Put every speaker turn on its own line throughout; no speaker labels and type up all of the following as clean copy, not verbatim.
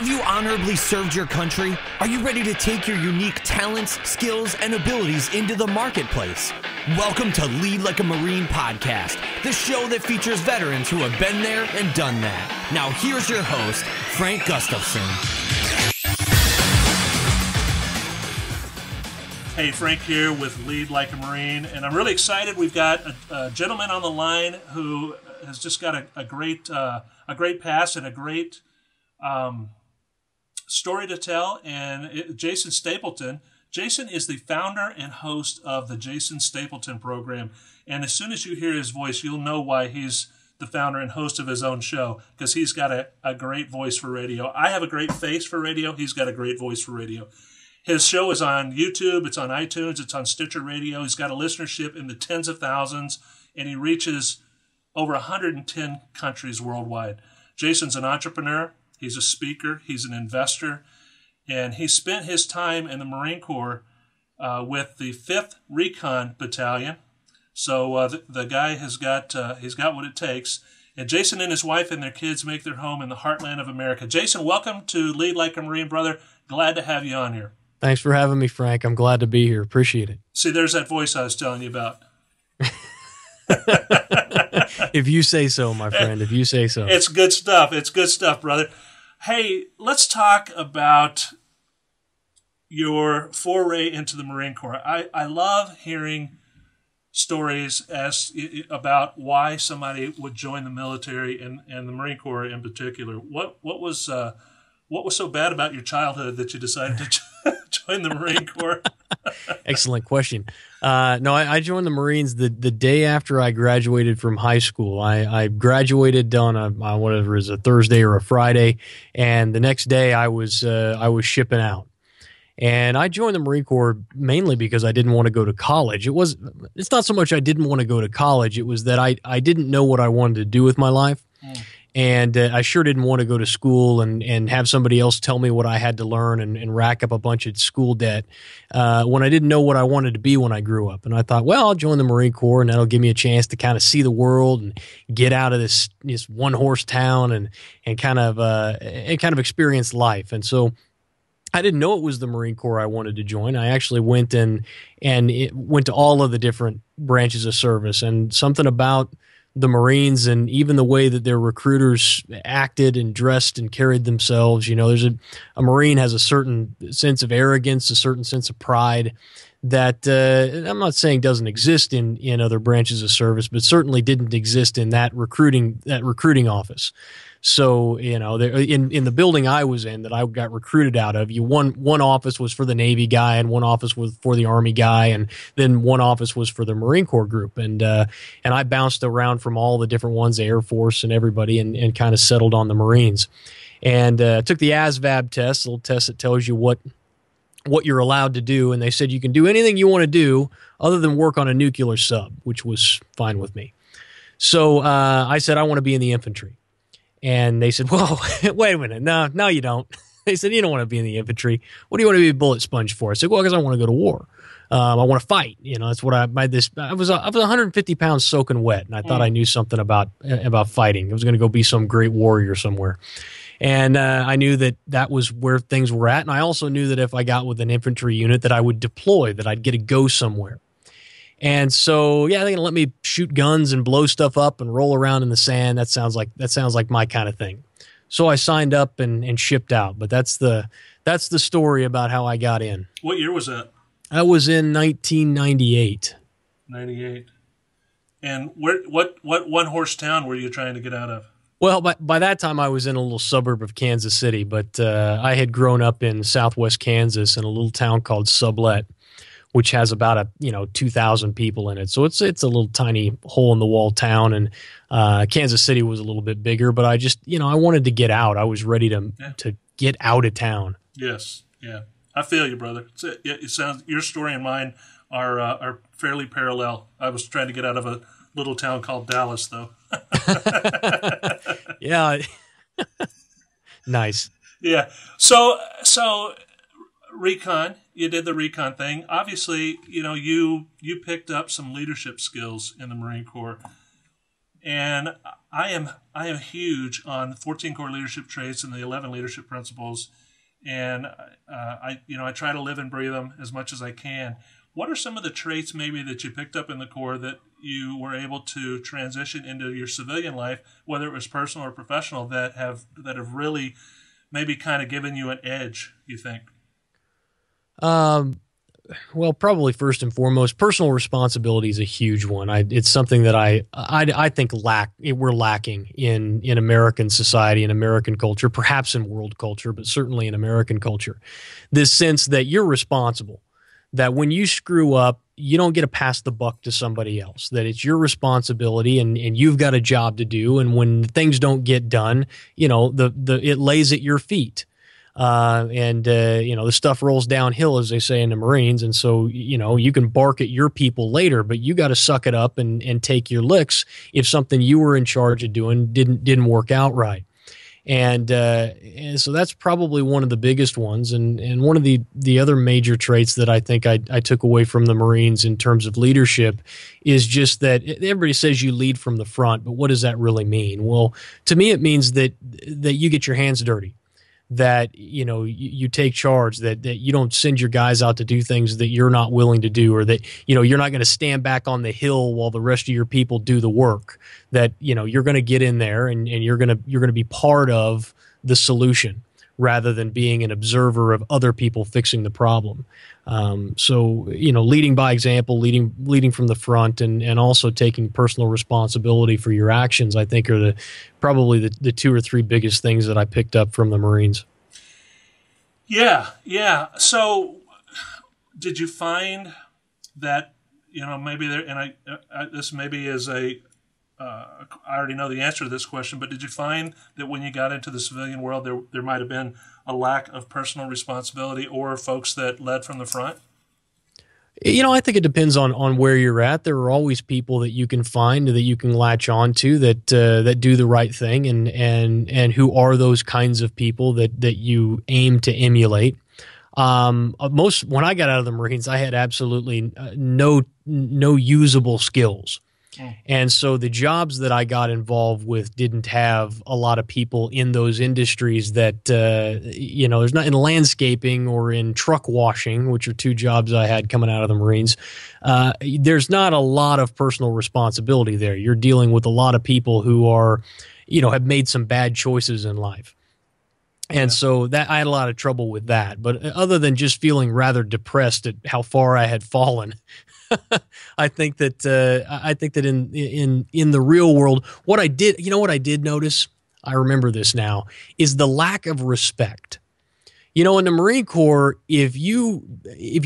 Have you honorably served your country? Are you ready to take your unique talents, skills, and abilities into the marketplace? Welcome to Lead Like a Marine podcast, the show that features veterans who have been there and done that. Now here's your host, Frank Gustafson.
Hey, Frank here with Lead Like a Marine, and I'm really excited. We've got a gentleman on the line who has just got a great past and a great story to tell, and Jason Stapleton. Jason is the founder and host of the Jason Stapleton Program, and as soon as you hear his voice, you'll know why he's the founder and host of his own show, because he's got a great voice for radio. I have a great face for radio. He's got a great voice for radio. His show is on YouTube, it's on iTunes, it's on Stitcher Radio. He's got a listenership in the tens of thousands, and he reaches over 110 countries worldwide. Jason's an entrepreneur. He's a speaker, he's an investor, and he spent his time in the Marine Corps with the 5th Recon Battalion. So the guy has got he's got what it takes. And Jason and his wife and their kids make their home in the heartland of America. Jason, welcome to Lead Like a Marine, brother. Glad to have you on here.
Thanks for having me, Frank. I'm glad to be here. Appreciate it.
See, there's that voice I was telling you about.
If you say so, my friend, if you say so.
It's good stuff. It's good stuff, brother. Hey, let's talk about your foray into the Marine Corps. I love hearing stories about why somebody would join the military and the Marine Corps in particular. What was so bad about your childhood that you decided to join the Marine Corps?
Excellent question. No, I joined the Marines the day after I graduated from high school. I graduated on whatever it was, a Thursday or a Friday, and the next day I was shipping out. And I joined the Marine Corps mainly because I didn't want to go to college. It's not so much I didn't want to go to college. It was that I didn't know what I wanted to do with my life. And I sure didn't want to go to school and have somebody else tell me what I had to learn and rack up a bunch of school debt when I didn't know what I wanted to be when I grew up. And I thought, well, I'll join the Marine Corps, and that'll give me a chance to kind of see the world and get out of this one-horse town and kind of experience life. And so I didn't know it was the Marine Corps I wanted to join. I actually went and went to all of the different branches of service, and something about the Marines and even the way that their recruiters acted and dressed and carried themselves. You know, there's a Marine has a certain sense of arrogance, a certain sense of pride that I'm not saying doesn't exist in other branches of service, but certainly didn't exist in that recruiting office. So, you know, in the building I was in that I got recruited out of, one office was for the Navy guy, and one office was for the Army guy, and then one office was for the Marine Corps group. And I bounced around from all the different ones, the Air Force and everybody, and kind of settled on the Marines. And took the Asvab Test, a little test that tells you what you're allowed to do. And they said you can do anything you want to do other than work on a nuclear sub, which was fine with me. So I said, I want to be in the infantry. And they said, whoa, wait a minute. No, you don't. They said, you don't want to be in the infantry. What do you want to be a bullet sponge for? I said, well, because I want to go to war. I want to fight. You know, that's what I was 150 pounds soaking wet, and I thought I knew something about fighting. I was going to go be some great warrior somewhere. And I knew that was where things were at. And I also knew that if I got with an infantry unit that I would deploy, that I'd get to go somewhere. And so, yeah, they're going to let me shoot guns and blow stuff up and roll around in the sand. That sounds like my kind of thing. So I signed up and shipped out. But that's the story about how I got in.
What year was that?
That was in 1998.
98. And what one-horse town were you trying to get out of?
Well, by that time I was in a little suburb of Kansas City, but I had grown up in southwest Kansas in a little town called Sublette, which has about 2,000 people in it. So it's a little tiny hole-in-the-wall town, and Kansas City was a little bit bigger. But I just, I wanted to get out. I was ready to get out of town.
Yes, yeah. I feel you, brother. It sounds your story and mine are fairly parallel. I was trying to get out of a little town called Dallas, though.
Yeah. Nice.
Yeah. So recon, you did the recon thing. Obviously, you picked up some leadership skills in the Marine Corps. And I am huge on 14 core leadership traits and the 11 leadership principles, and I try to live and breathe them as much as I can. What are some of the traits maybe that you picked up in the Corps that you were able to transition into your civilian life, whether it was personal or professional, that have really maybe kind of given you an edge, you think?
Well, probably first and foremost, personal responsibility is a huge one. It's something that I think we're lacking in American society, in American culture, perhaps in world culture, but certainly in American culture. This sense that you're responsible, that when you screw up, you don't get to pass the buck to somebody else, that it's your responsibility and you've got a job to do. And when things don't get done, it lays at your feet. The stuff rolls downhill, as they say in the Marines. And so, you can bark at your people later, but you got to suck it up and take your licks if something you were in charge of doing didn't work out right. And so that's probably one of the biggest ones. And one of the other major traits that I think I took away from the Marines in terms of leadership is just that everybody says you lead from the front, but what does that really mean? Well, to me, it means that you get your hands dirty, that you take charge, that you don't send your guys out to do things that you're not willing to do, or that you're not going to stand back on the hill while the rest of your people do the work, that you're going to get in there and you're going to be part of the solution rather than being an observer of other people fixing the problem. So leading by example, leading from the front, and also taking personal responsibility for your actions, I think are probably the two or three biggest things that I picked up from the Marines.
Yeah. So did you find that, maybe there, and this maybe is I already know the answer to this question, but did you find that when you got into the civilian world, there might have been a lack of personal responsibility or folks that led from the front?
I think it depends on where you're at. There are always people that you can find that you can latch on to that do the right thing and who are those kinds of people that you aim to emulate. When I got out of the Marines, I had absolutely no usable skills. And so the jobs that I got involved with didn't have a lot of people in those industries that, there's not in landscaping or in truck washing, which are two jobs I had coming out of the Marines. There's not a lot of personal responsibility there. You're dealing with a lot of people who are, have made some bad choices in life. And so that I had a lot of trouble with that. But other than just feeling rather depressed at how far I had fallen, I think that in the real world, what I did notice, I remember this now, is the lack of respect. In the Marine Corps, if you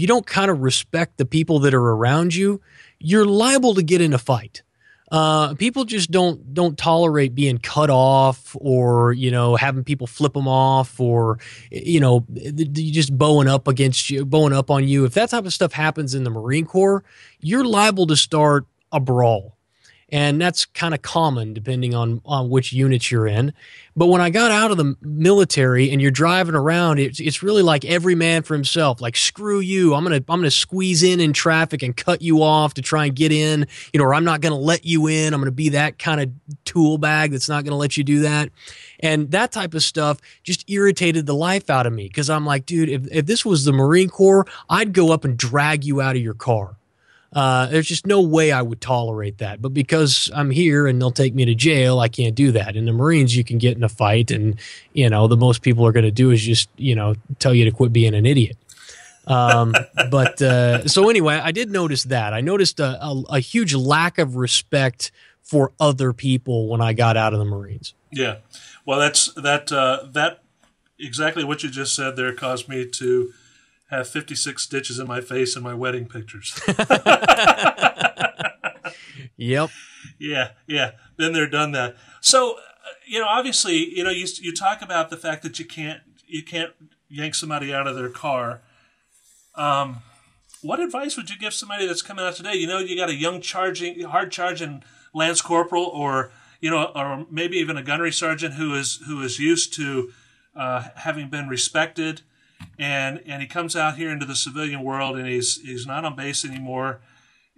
don't kind of respect the people that are around you, you're liable to get in a fight. People just don't tolerate being cut off or, having people flip them off or, just bowing up on you. If that type of stuff happens in the Marine Corps, you're liable to start a brawl. And that's kind of common depending on which units you're in. But when I got out of the military and you're driving around, it's really like every man for himself. Like, screw you, I'm gonna squeeze in traffic and cut you off to try and get in, or I'm not gonna let you in. I'm gonna be that kind of tool bag that's not gonna let you do that. And that type of stuff just irritated the life out of me because I'm like, dude, if this was the Marine Corps, I'd go up and drag you out of your car. There's just no way I would tolerate that. But because I'm here and they'll take me to jail, I can't do that. In the Marines, you can get in a fight and, the most people are going to do is just, tell you to quit being an idiot. So anyway, I did notice that. I noticed a huge lack of respect for other people when I got out of the Marines.
Yeah. Well, that exactly what you just said there caused me to have 56 stitches in my face in my wedding pictures.
Yep.
Yeah. Been there, done that. So, obviously, you talk about the fact that you can't yank somebody out of their car. What advice would you give somebody that's coming out today? You got a hard charging Lance Corporal or maybe even a gunnery sergeant who is used to having been respected. And he comes out here into the civilian world and he's not on base anymore,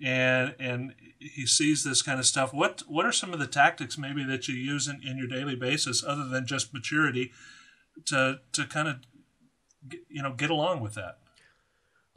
and he sees this kind of stuff. What are some of the tactics maybe that you use in your daily basis, other than just maturity, to kind of get along with that?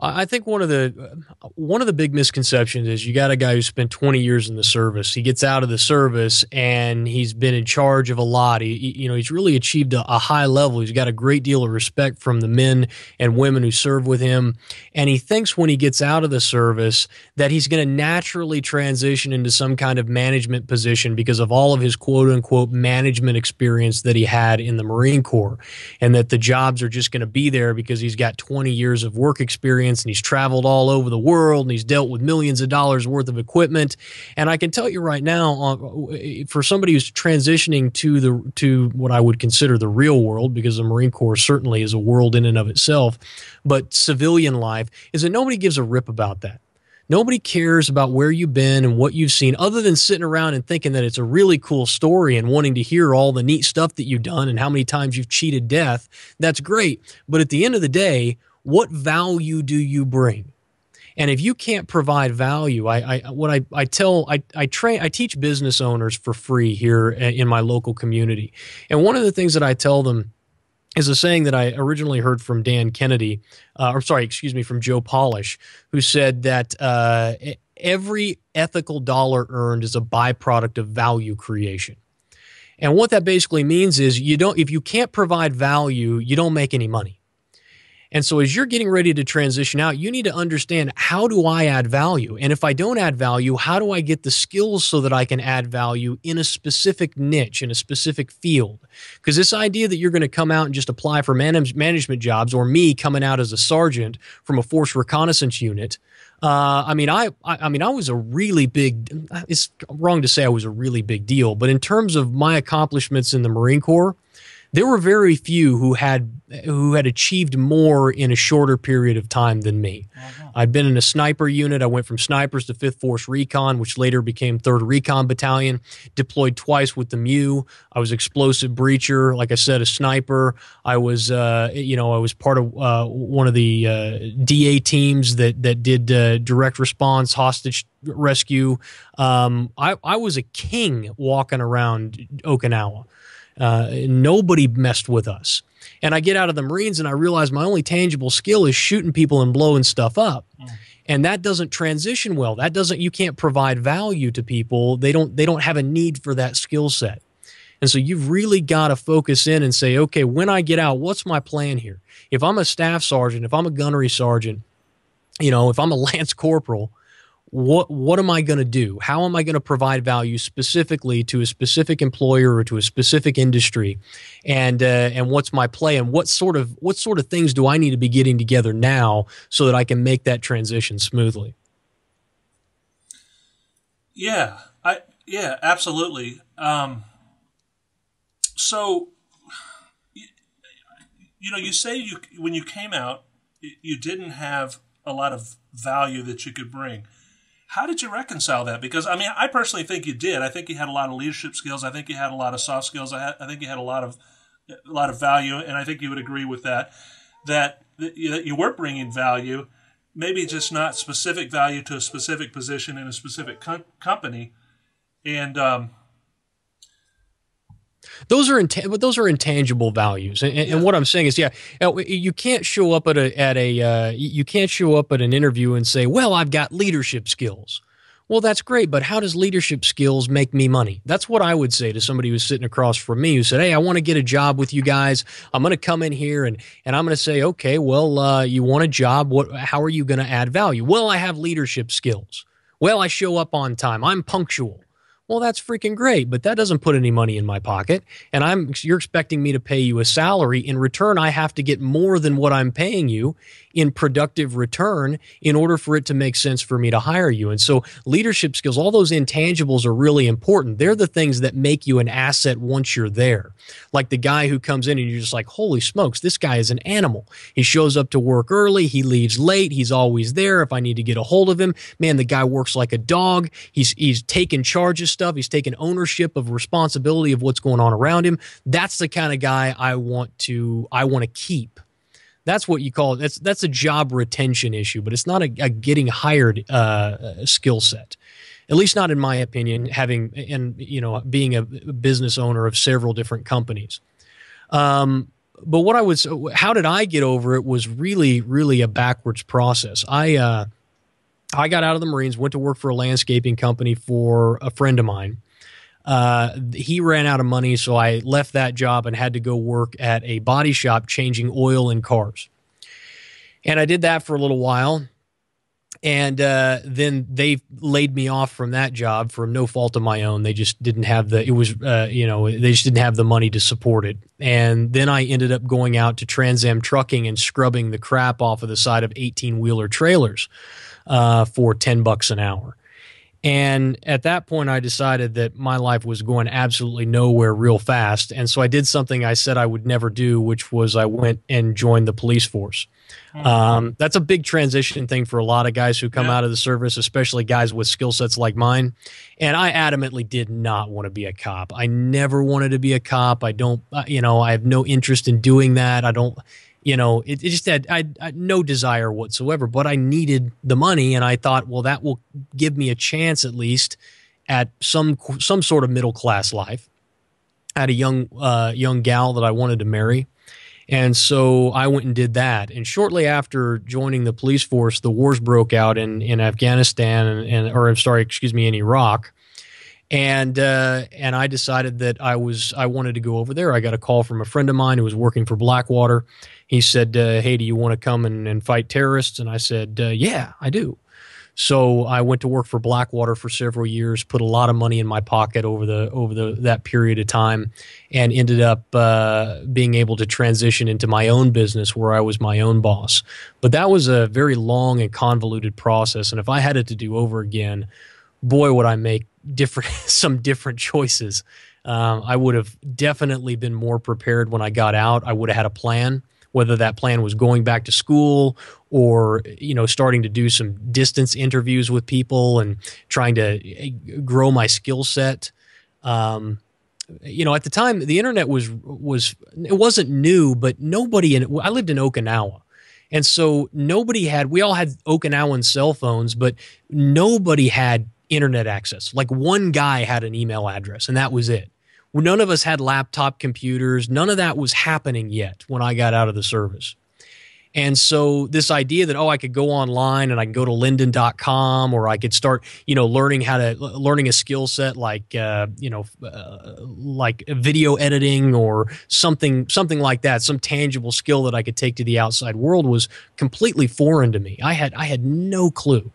I think one of the big misconceptions is you got a guy who spent 20 years in the service. He gets out of the service and he's been in charge of a lot. He's really achieved a high level. He's got a great deal of respect from the men and women who serve with him. And he thinks when he gets out of the service that he's going to naturally transition into some kind of management position because of all of his quote unquote management experience that he had in the Marine Corps, and that the jobs are just going to be there because he's got 20 years of work experience and he's traveled all over the world and he's dealt with millions of dollars worth of equipment. And I can tell you right now, for somebody who's transitioning to what I would consider the real world, because the Marine Corps certainly is a world in and of itself, but civilian life, is that nobody gives a rip about that. Nobody cares about where you've been and what you've seen, other than sitting around and thinking that it's a really cool story and wanting to hear all the neat stuff that you've done and how many times you've cheated death. That's great. But at the end of the day, what value do you bring? And if you can't provide value, I teach business owners for free here in my local community. And one of the things that I tell them is a saying that I originally heard from Dan Kennedy, from Joe Polish, who said that every ethical dollar earned is a byproduct of value creation. And what that basically means is if you can't provide value, you don't make any money. And so as you're getting ready to transition out, you need to understand, how do I add value? And if I don't add value, how do I get the skills so that I can add value in a specific niche, in a specific field? Because this idea that you're going to come out and just apply for management jobs, or me coming out as a sergeant from a force reconnaissance unit, I was a really big, it's wrong to say I was a really big deal, but in terms of my accomplishments in the Marine Corps, there were very few who had achieved more in a shorter period of time than me. Uh-huh. I'd been in a sniper unit. I went from snipers to 5th Force Recon, which later became 3rd Recon Battalion, deployed twice with the MEU. I was explosive breacher, like I said, a sniper. I was part of one of the DA teams that did direct response hostage rescue. I was a king walking around Okinawa. Nobody messed with us. And I get out of the Marines and I realize my only tangible skill is shooting people and blowing stuff up. Mm. And that doesn't transition well. You can't provide value to people. They don't have a need for that skill set. And so you've really got to focus in and say, okay, when I get out, what's my plan here? If I'm a staff sergeant, if I'm a gunnery sergeant, if I'm a lance corporal, what am I going to do? How am I going to provide value specifically to a specific employer or to a specific industry? And what's my play? And what sort of things do I need to be getting together now so that I can make that transition smoothly?
Yeah, absolutely. So, you say when you came out, you didn't have a lot of value that you could bring. How did you reconcile that? Because, I personally think you did. I think you had a lot of leadership skills. I think you had a lot of soft skills. I think you had a lot of value, and I think you would agree with that you were bringing value, maybe just not specific value to a specific position in a specific company. And
those are intangible values, and what I'm saying is, you can't show up you can't show up at an interview and say, "Well, I've got leadership skills." Well, that's great, but how does leadership skills make me money? That's what I would say to somebody who's sitting across from me who said, "Hey, I want to get a job with you guys. I'm going to come in here and I'm going to say, okay, well, you want a job? How are you going to add value?" Well, I have leadership skills. Well, I show up on time. I'm punctual. Well, that's freaking great, but that doesn't put any money in my pocket, and you're expecting me to pay you a salary. In return, I have to get more than what I'm paying you in productive return in order for it to make sense for me to hire you. And so leadership skills, all those intangibles are really important. They're the things that make you an asset once you're there. Like the guy who comes in and you're just like, holy smokes, this guy is an animal. He shows up to work early. He leaves late. He's always there. If I need to get a hold of him, man, the guy works like a dog. He's taking charge of stuff. He's taking ownership of responsibility of what's going on around him. That's the kind of guy I want to keep. That's what you call it. That's a job retention issue, but it's not a getting hired skill set. At least not in my opinion, being a business owner of several different companies. But how did I get over it was really, really a backwards process. I got out of the Marines, went to work for a landscaping company for a friend of mine. He ran out of money, so I left that job and had to go work at a body shop changing oil in cars. And I did that for a little while. And then they laid me off from that job for no fault of my own. They just didn't have they just didn't have the money to support it. And then I ended up going out to Trans Am Trucking and scrubbing the crap off of the side of 18-wheeler trailers for $10 an hour. And at that point, I decided that my life was going absolutely nowhere real fast. And so I did something I said I would never do, which was I went and joined the police force. That's a big transition thing for a lot of guys who come out of the service, especially guys with skill sets like mine. And I adamantly did not want to be a cop. I never wanted to be a cop. I have no interest in doing that. I don't, it just had I had no desire whatsoever, but I needed the money. And I thought, well, that will give me a chance at least at some sort of middle-class life. I had a young gal that I wanted to marry. And so I went and did that. And shortly after joining the police force, the wars broke out in Afghanistan in Iraq. And I decided that I wanted to go over there. I got a call from a friend of mine who was working for Blackwater. He said, hey, do you want to come and fight terrorists? And I said, yeah, I do. So I went to work for Blackwater for several years, put a lot of money in my pocket over that period of time, and ended up being able to transition into my own business where I was my own boss. But that was a very long and convoluted process. And if I had it to do over again, boy, would I make some different choices. I would have definitely been more prepared when I got out. I would have had a plan, whether that plan was going back to school or, starting to do some distance interviews with people and trying to grow my skill set. At the time, the internet it wasn't new, but I lived in Okinawa. And so we all had Okinawan cell phones, but nobody had internet access. Like one guy had an email address and that was it. None of us had laptop computers. None of that was happening yet when I got out of the service. And so this idea that, I could go online and I can go to linden.com or I could start, learning a skill set like video editing or something like that, some tangible skill that I could take to the outside world was completely foreign to me. I had no clue.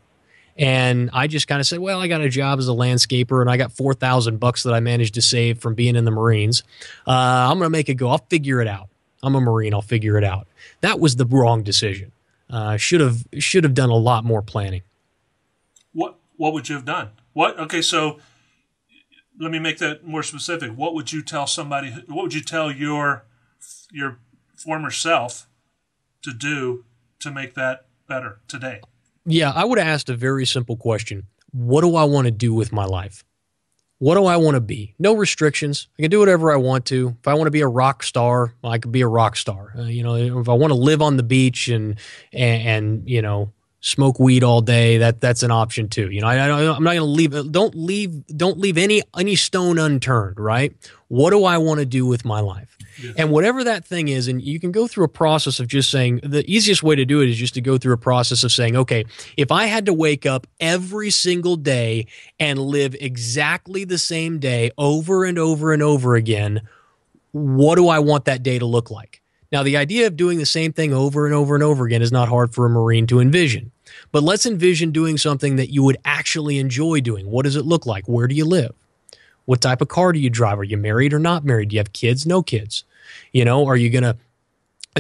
And I just kind of said, well, I got a job as a landscaper and I got $4,000 that I managed to save from being in the Marines. I'm going to make it go. I'll figure it out. I'm a Marine. I'll figure it out. That was the wrong decision. Should have done a lot more planning.
What would you have done? Okay, so let me make that more specific. What would you tell somebody? What would you tell your former self to do to make that better today?
Yeah, I would have asked a very simple question. What do I want to do with my life? What do I want to be? No restrictions. I can do whatever I want to. If I want to be a rock star, I could be a rock star. If I want to live on the beach and smoke weed all day, that's an option too. I'm not going to leave. Don't leave any stone unturned. Right? What do I want to do with my life? Yes. And whatever that thing is, and you can go through a process of just saying, the easiest way to do it is just to go through a process of saying, okay, if I had to wake up every single day and live exactly the same day over and over and over again, what do I want that day to look like? Now, the idea of doing the same thing over and over and over again is not hard for a Marine to envision. But let's envision doing something that you would actually enjoy doing. What does it look like? Where do you live? What type of car do you drive? Are you married or not married? Do you have kids? No kids. Are you going to,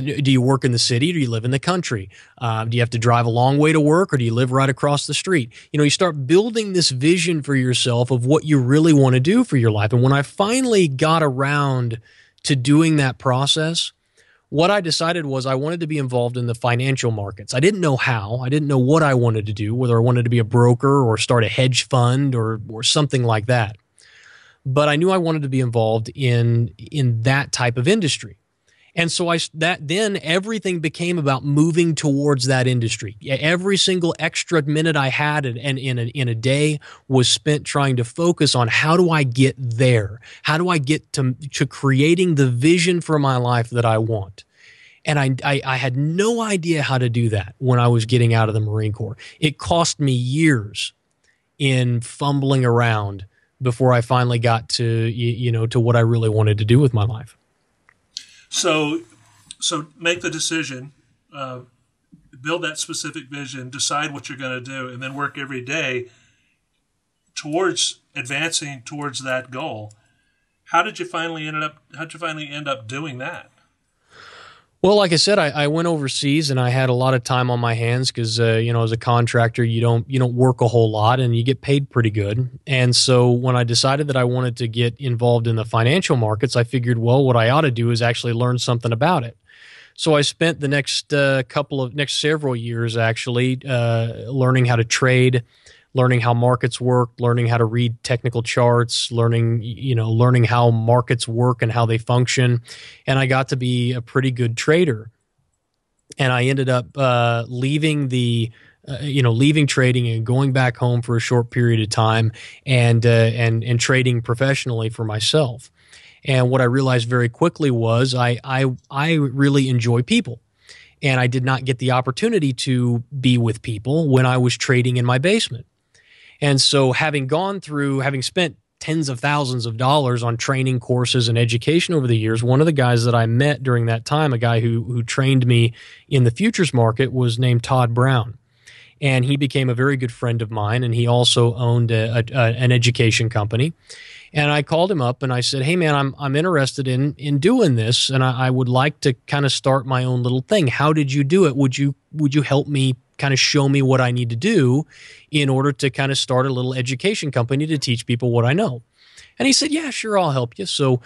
do you work in the city? Or do you live in the country? Do you have to drive a long way to work or do you live right across the street? You start building this vision for yourself of what you really want to do for your life. And when I finally got around to doing that process, what I decided was I wanted to be involved in the financial markets. I didn't know how. I didn't know what I wanted to do, whether I wanted to be a broker or start a hedge fund or something like that. But I knew I wanted to be involved in that type of industry. And so then everything became about moving towards that industry. Every single extra minute I had and in a day was spent trying to focus on how do I get there? How do I get to creating the vision for my life that I want? And I had no idea how to do that when I was getting out of the Marine Corps. It cost me years in fumbling around before I finally got to, to what I really wanted to do with my life.
So make the decision, build that specific vision, decide what you're going to do, and then work every day towards advancing towards that goal. How'd you finally end up doing that?
Well, like I said, I went overseas and I had a lot of time on my hands because, as a contractor, you don't work a whole lot and you get paid pretty good. And so when I decided that I wanted to get involved in the financial markets, I figured, well, what I ought to do is actually learn something about it. So I spent the next several years actually learning how to trade, learning how markets work, learning how to read technical charts, learning how markets work and how they function. And I got to be a pretty good trader. And I ended up leaving trading and going back home for a short period of time and trading professionally for myself. And what I realized very quickly was I really enjoy people. And I did not get the opportunity to be with people when I was trading in my basement. And so having spent tens of thousands of dollars on training courses and education over the years, one of the guys that I met during that time, a guy who trained me in the futures market, was named Todd Brown. And he became a very good friend of mine, and he also owned an education company. And I called him up and I said, hey, man, I'm interested in doing this, and I would like to kind of start my own little thing. How did you do it? Would you help me kind of show me what I need to do in order to kind of start a little education company to teach people what I know? And he said, yeah, sure, I'll help you. So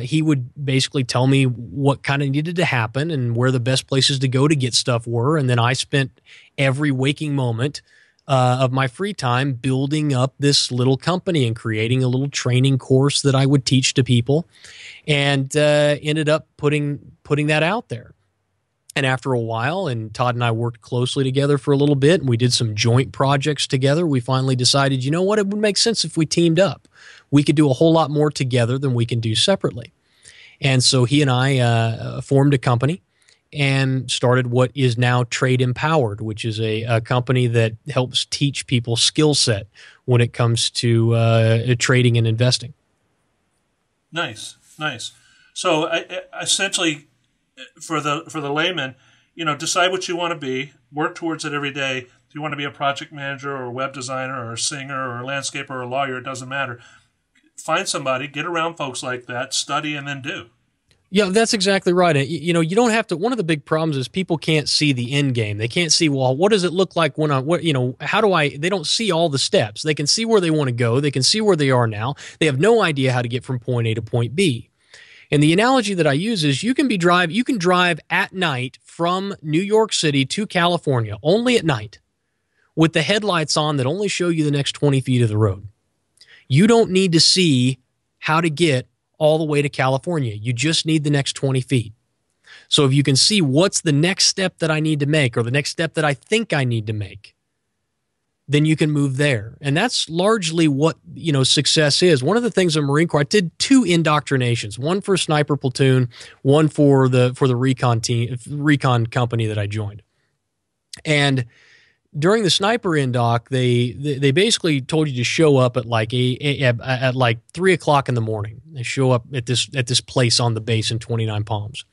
he would basically tell me what kind of needed to happen and where the best places to go to get stuff were. And then I spent every waking moment of my free time building up this little company and creating a little training course that I would teach to people, and ended up putting that out there. And after a while, and Todd and I worked closely together for a little bit, and we did some joint projects together, we finally decided, you know what, it would make sense if we teamed up. We could do a whole lot more together than we can do separately. And so he and I formed a company and started what is now Trade Empowered, which is a company that helps teach people skill set when it comes to trading and investing.
Nice. So essentially, for the layman, decide what you want to be, work towards it every day. If you want to be a project manager or a web designer or a singer or a landscaper or a lawyer, it doesn't matter. Find somebody, get around folks like that, study, and then do.
Yeah, that's exactly right. You don't have to. One of the big problems is people can't see the end game. They can't see, well, what does it look like they don't see all the steps. They can see where they want to go. They can see where they are now. They have no idea how to get from point A to point B. And the analogy that I use is you can drive at night from New York City to California, only at night, with the headlights on that only show you the next 20 feet of the road. You don't need to see how to get all the way to California. You just need the next 20 feet. So if you can see what's the next step that I need to make, or the next step that I think I need to make, then you can move there. And that's largely what, success is. One of the things in the Marine Corps, I did 2 indoctrinations, one for sniper platoon, one for the recon company that I joined. And during the sniper indoc, they basically told you to show up at like 3:00 in the morning. They show up at this place on the base in 29 Palms,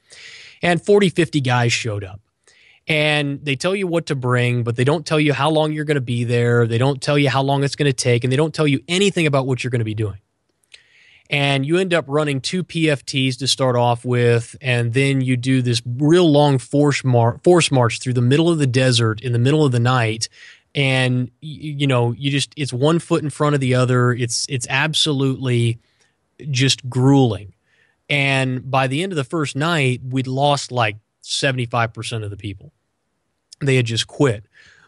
and 40, 50 guys showed up. And they tell you what to bring, but they don't tell you how long you're going to be there. They don't tell you how long it's going to take, and they don't tell you anything about what you're going to be doing. And you end up running 2 PFTs to start off with, and then you do this real long force march through the middle of the desert in the middle of the night, and it's one foot in front of the other. It's absolutely just grueling. And by the end of the first night, we'd lost like 75% of the people. They had just quit.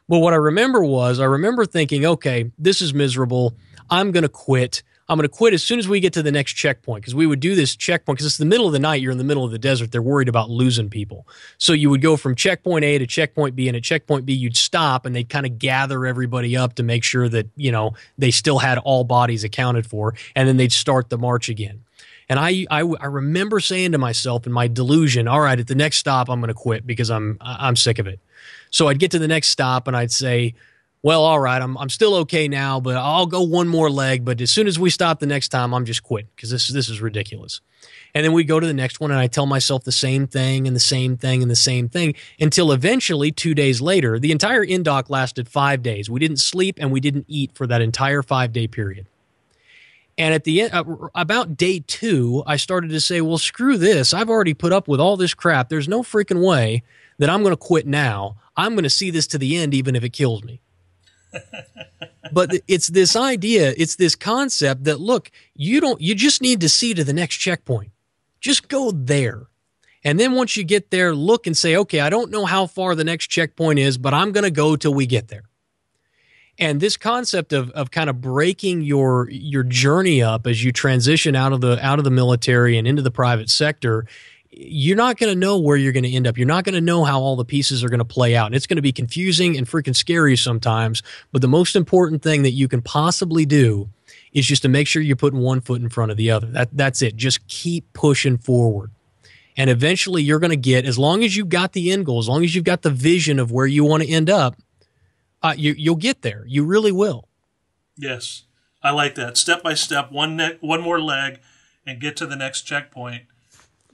But what I remember thinking, okay, this is miserable. I'm going to quit. I'm going to quit as soon as we get to the next checkpoint, because we would do this checkpoint because it's the middle of the night. You're in the middle of the desert. They're worried about losing people. So you would go from checkpoint A to checkpoint B, and at checkpoint B, you'd stop and they'd kind of gather everybody up to make sure that, they still had all bodies accounted for, and then they'd start the march again. And I remember saying to myself in my delusion, all right, at the next stop, I'm going to quit because I'm sick of it. So I'd get to the next stop and I'd say, well, all right, I'm still okay now, but I'll go one more leg. But as soon as we stop the next time, I'm just quitting because this is ridiculous. And then we go to the next one and I tell myself the same thing and the same thing and the same thing until eventually 2 days later, the entire indoc lasted 5 days. We didn't sleep and we didn't eat for that entire 5-day period. And at the end, about day 2, I started to say, well, screw this. I've already put up with all this crap. There's no freaking way that I'm going to quit now. I'm going to see this to the end, even if it kills me. But it's this idea, it's this concept that, look, you just need to see to the next checkpoint. Just go there. And then once you get there, look and say, okay, I don't know how far the next checkpoint is, but I'm going to go till we get there. And this concept of kind of breaking your journey up as you transition out of the military and into the private sector, you're not going to know where you're going to end up. You're not going to know how all the pieces are going to play out. And it's going to be confusing and freaking scary sometimes. But the most important thing that you can possibly do is just to make sure you're putting one foot in front of the other. That's it. Just keep pushing forward. And eventually you're going to get, as long as you've got the end goal, as long as you've got the vision of where you want to end up, you'll get there. You really will.
Yes, I like that. Step by step, one more leg, and get to the next checkpoint,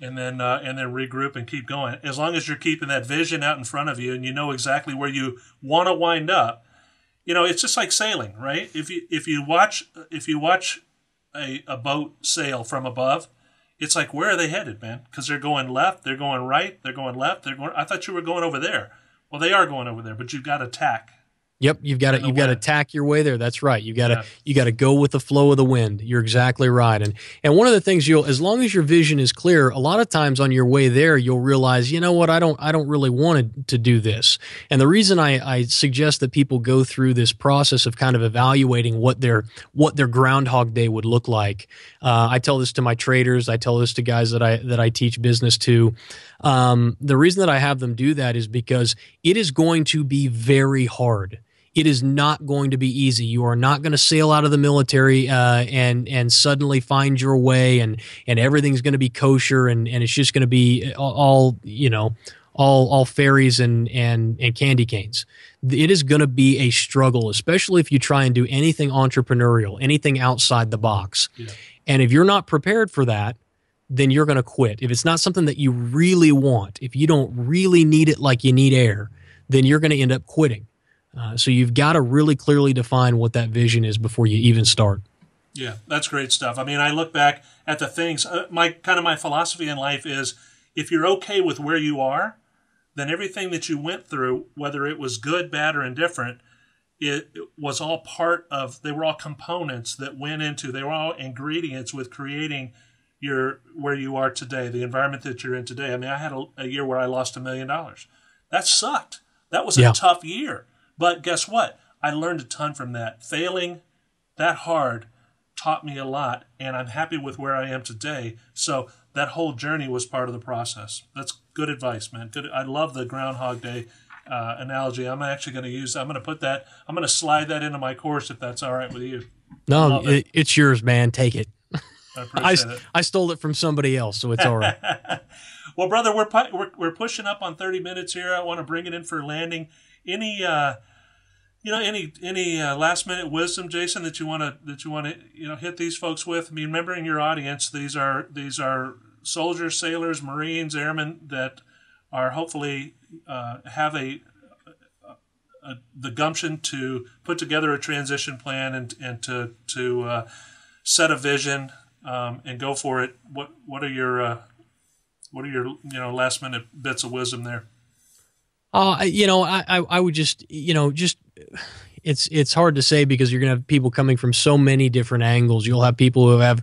and then regroup and keep going. As long as you're keeping that vision out in front of you, and you know exactly where you want to wind up. It's just like sailing, right? If you watch a boat sail from above, it's like, where are they headed, man? Because they're going left, they're going right, they're going left, they're going. I thought you were going over there. Well, they are going over there, but you've got to tack.
Yep, you've got to tack your way there. That's right. You got to go with the flow of the wind. You're exactly right. And one of the things as long as your vision is clear, a lot of times on your way there, you'll realize, you know what, I don't really want to do this. And the reason I suggest that people go through this process of kind of evaluating what their Groundhog Day would look like. I tell this to my traders. I tell this to guys that I teach business to. The reason that I have them do that is because it is going to be very hard. It is not going to be easy. You are not going to sail out of the military and suddenly find your way and everything's going to be kosher and it's just going to be all fairies and candy canes. It is going to be a struggle, especially if you try and do anything entrepreneurial, anything outside the box. Yeah. And if you're not prepared for that, then you're going to quit. If it's not something that you really want, if you don't really need it like you need air, then you're going to end up quitting. So you've got to really clearly define what that vision is before you even start.
Yeah, that's great stuff. I mean, I look back at the things, my philosophy in life is, if you're okay with where you are, then everything that you went through, whether it was good, bad, or indifferent, it was all they were all components that went into, they were all ingredients with creating where you are today, the environment that you're in today. I mean, I had a year where I lost $1 million. That sucked. That was a tough year. But guess what? I learned a ton from that. Failing that hard taught me a lot, and I'm happy with where I am today. So that whole journey was part of the process. That's good advice, man. Good. I love the Groundhog Day analogy. I'm actually going to I'm going to slide that into my course if that's all right with you.
No, it's yours, man. Take it.
I appreciate it.
I stole it from somebody else, so it's all right.
Well, brother, we're pushing up on 30 minutes here. I want to bring it in for landing. Any last minute wisdom, Jason, that you want to hit these folks with? I mean, remembering your audience, these are soldiers, sailors, Marines, airmen that are hopefully have the gumption to put together a transition plan and to set a vision and go for it. What are your last minute bits of wisdom there?
I would just it's hard to say because you're going to have people coming from so many different angles. You'll have people who have,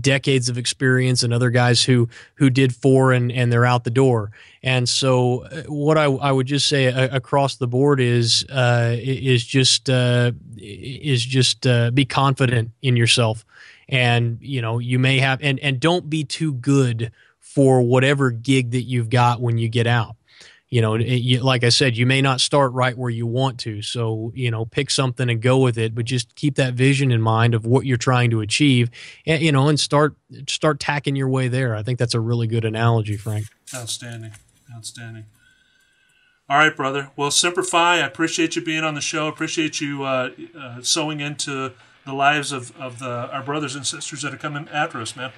decades of experience, and other guys who did 4 and they're out the door. And so what I would just say across the board is just be confident in yourself. And, you may have, and don't be too good for whatever gig that you've got when you get out. Like I said, you may not start right where you want to. So, pick something and go with it, but just keep that vision in mind of what you're trying to achieve, and, and start tacking your way there. I think that's a really good analogy, Frank.
Outstanding. All right, brother. Well, Semper Fi, I appreciate you being on the show. Appreciate you sowing into the lives of our brothers and sisters that are coming after us, man.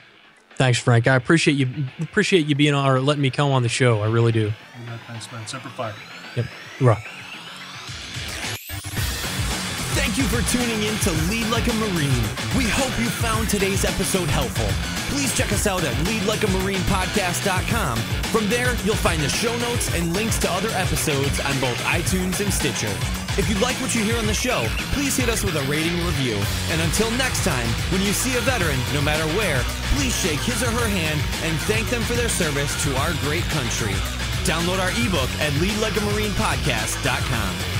Thanks, Frank. I appreciate you being on, or letting me come on the show. I really do.
Thanks, man. Semper Fi.
Yep. Right.
Thank you for tuning in to Lead Like a Marine. We hope you found today's episode helpful. Please check us out at leadlikeamarinepodcast.com. From there, you'll find the show notes and links to other episodes on both iTunes and Stitcher. If you like what you hear on the show, please hit us with a rating and review. And until next time, when you see a veteran, no matter where, please shake his or her hand and thank them for their service to our great country. Download our ebook at leadlikeamarinepodcast.com.